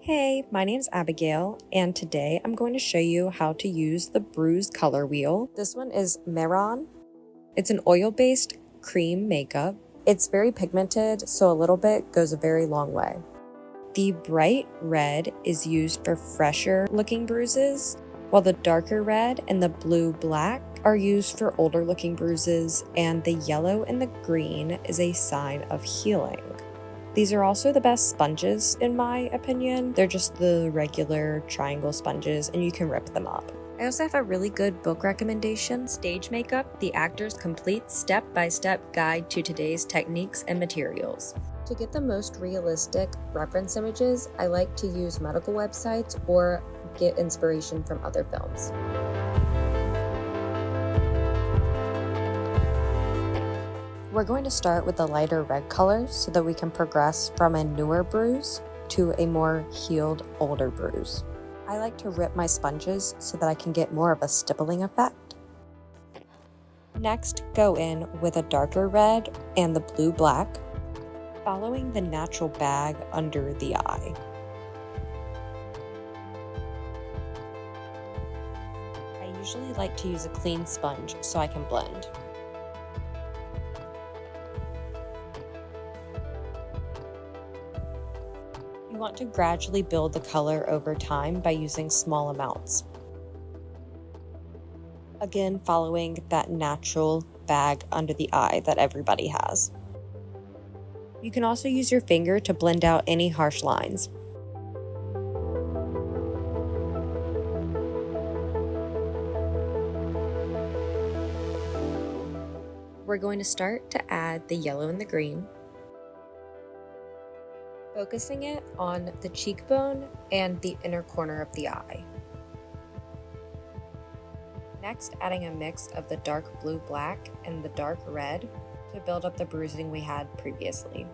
Hey, my name's Abigail, and today I'm going to show you how to use the Bruise Color Wheel. This one is Meron. It's an oil-based cream makeup. It's very pigmented, so a little bit goes a very long way. The bright red is used for fresher looking bruises, while the darker red and the blue-black are used for older looking bruises, and the yellow and the green is a sign of healing. These are also the best sponges in my opinion. They're just the regular triangle sponges and you can rip them up. I also have a really good book recommendation, Stage Makeup, the Actor's Complete Step-by-Step Guide to Today's Techniques and Materials. To get the most realistic reference images, I like to use medical websites or get inspiration from other films. We're going to start with the lighter red color so that we can progress from a newer bruise to a more healed older bruise. I like to rip my sponges so that I can get more of a stippling effect. Next, go in with a darker red and the blue-black, following the natural bag under the eye. I usually like to use a clean sponge so I can blend. You want to gradually build the color over time by using small amounts. Again, following that natural bag under the eye that everybody has. You can also use your finger to blend out any harsh lines. We're going to start to add the yellow and the green, focusing it on the cheekbone and the inner corner of the eye. Next, adding a mix of the dark blue-black and the dark red to build up the bruising we had previously.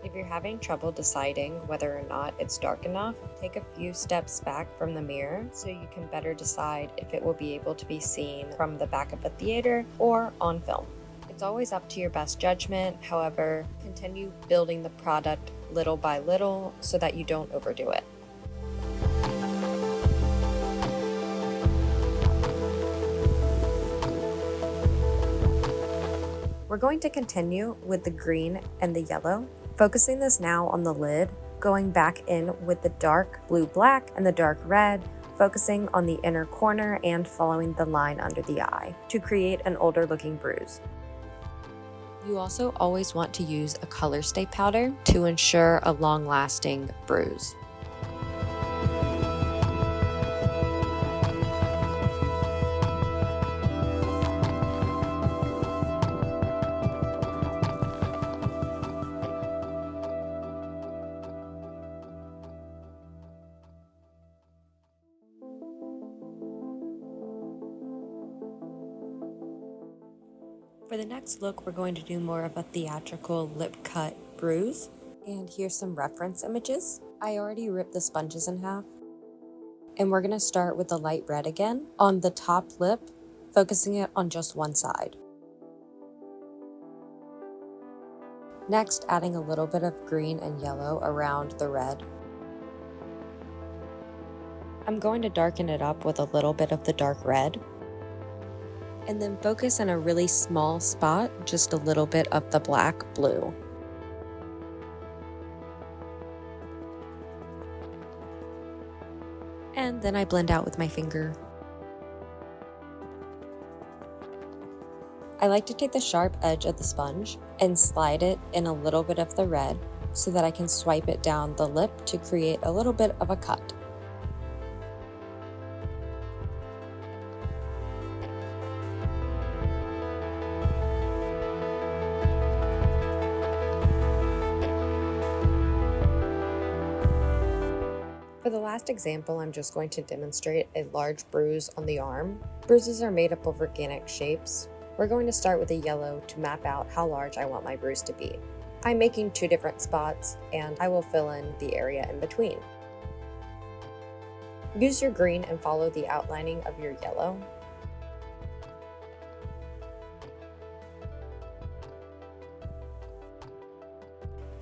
If you're having trouble deciding whether or not it's dark enough, take a few steps back from the mirror so you can better decide if it will be able to be seen from the back of a theater or on film. It's always up to your best judgment, however, continue building the product little by little so that you don't overdo it. We're going to continue with the green and the yellow, focusing this now on the lid, going back in with the dark blue-black and the dark red, focusing on the inner corner and following the line under the eye to create an older looking bruise. You also always want to use a color stay powder to ensure a long-lasting bruise. For the next look, we're going to do more of a theatrical lip cut bruise. And here's some reference images. I already ripped the sponges in half. And we're going to start with the light red again on the top lip, focusing it on just one side. Next, adding a little bit of green and yellow around the red. I'm going to darken it up with a little bit of the dark red. And then focus in a really small spot, just a little bit of the black blue. And then I blend out with my finger. I like to take the sharp edge of the sponge and slide it in a little bit of the red so that I can swipe it down the lip to create a little bit of a cut. For the last example, I'm just going to demonstrate a large bruise on the arm. Bruises are made up of organic shapes. We're going to start with a yellow to map out how large I want my bruise to be. I'm making 2 different spots and I will fill in the area in between. Use your green and follow the outlining of your yellow.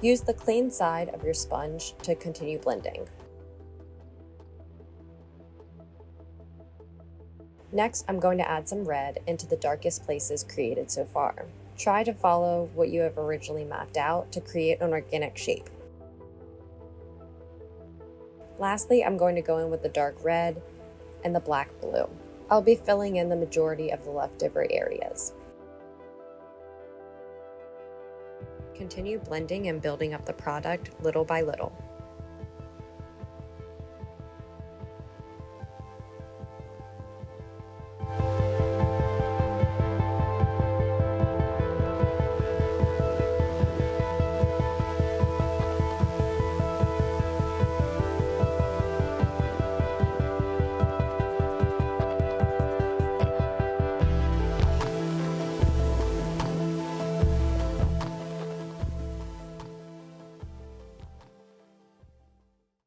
Use the clean side of your sponge to continue blending. Next, I'm going to add some red into the darkest places created so far. Try to follow what you have originally mapped out to create an organic shape. Lastly, I'm going to go in with the dark red and the black blue. I'll be filling in the majority of the leftover areas. Continue blending and building up the product little by little.